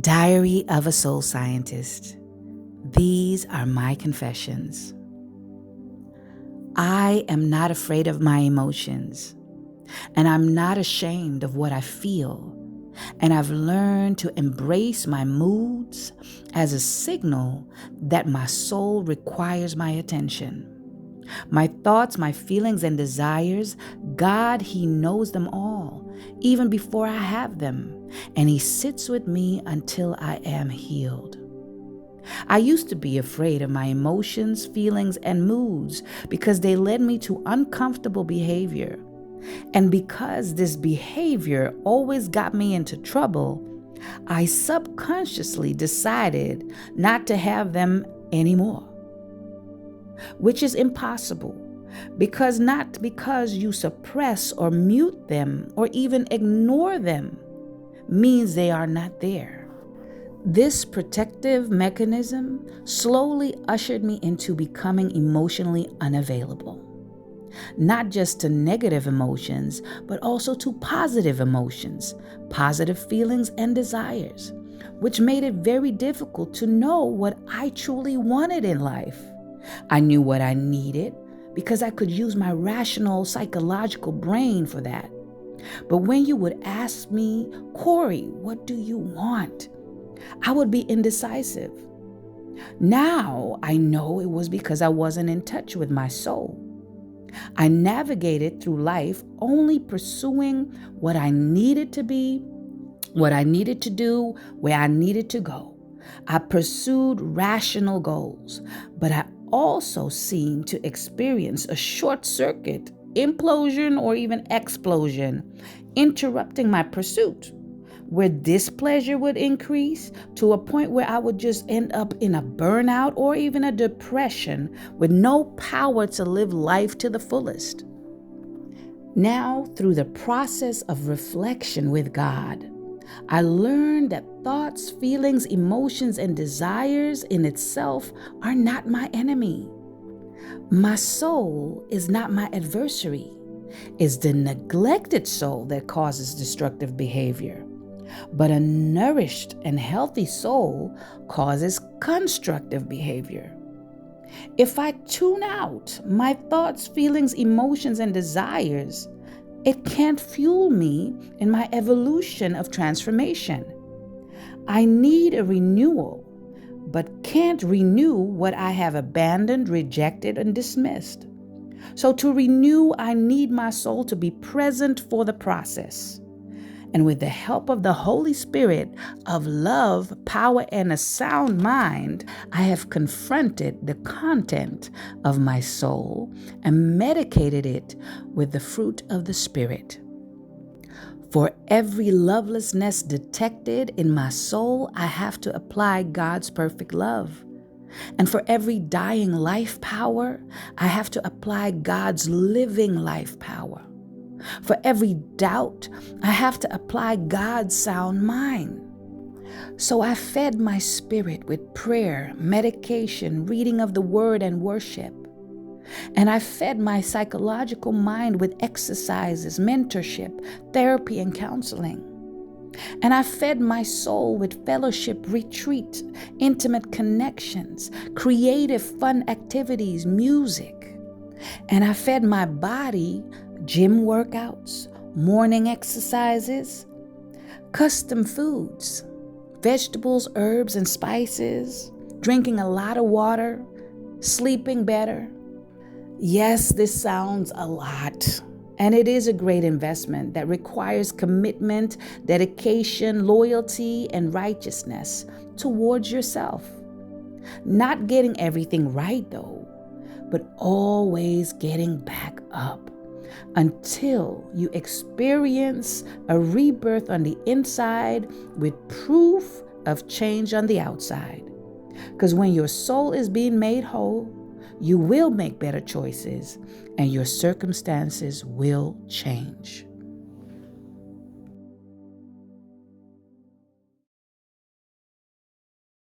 Diary of a Soul Scientist. These are my confessions. I am not afraid of my emotions, and I'm not ashamed of what I feel, and I've learned to embrace my moods as a signal that my soul requires my attention. My thoughts, my feelings, and desires, God, He knows them all, even before I have them, and He sits with me until I am healed. I used to be afraid of my emotions, feelings, and moods because they led me to uncomfortable behavior. And because this behavior always got me into trouble, I subconsciously decided not to have them anymore. Which is impossible, not because you suppress or mute them or even ignore them means they are not there. This protective mechanism slowly ushered me into becoming emotionally unavailable, not just to negative emotions, but also to positive emotions, positive feelings and desires, which made it very difficult to know what I truly wanted in life. I knew what I needed because I could use my rational psychological brain for that. But when you would ask me, Corey, what do you want? I would be indecisive. Now I know it was because I wasn't in touch with my soul. I navigated through life only pursuing what I needed to be, what I needed to do, where I needed to go. I pursued rational goals, but I also seemed to experience a short circuit, implosion, or even explosion, interrupting my pursuit, where displeasure would increase to a point where I would just end up in a burnout or even a depression with no power to live life to the fullest. Now, through the process of reflection with God, I learned that thoughts, feelings, emotions, and desires in itself are not my enemy. My soul is not my adversary. It's the neglected soul that causes destructive behavior. But a nourished and healthy soul causes constructive behavior. If I tune out my thoughts, feelings, emotions, and desires, it can't fuel me in my evolution of transformation. I need a renewal, but can't renew what I have abandoned, rejected, and dismissed. So to renew, I need my soul to be present for the process. And with the help of the Holy Spirit of love, power, and a sound mind, I have confronted the content of my soul and medicated it with the fruit of the Spirit. For every lovelessness detected in my soul, I have to apply God's perfect love. And for every dying life power, I have to apply God's living life power. For every doubt, I have to apply God's sound mind. So I fed my spirit with prayer, medication, reading of the word, and worship. And I fed my psychological mind with exercises, mentorship, therapy, and counseling. And I fed my soul with fellowship, retreat, intimate connections, creative, fun activities, music. And I fed my body gym workouts, morning exercises, custom foods, vegetables, herbs, and spices, drinking a lot of water, sleeping better. Yes, this sounds a lot, and it is a great investment that requires commitment, dedication, loyalty, and righteousness towards yourself. Not getting everything right, though, but always getting back up until you experience a rebirth on the inside with proof of change on the outside. Because when your soul is being made whole, you will make better choices and your circumstances will change.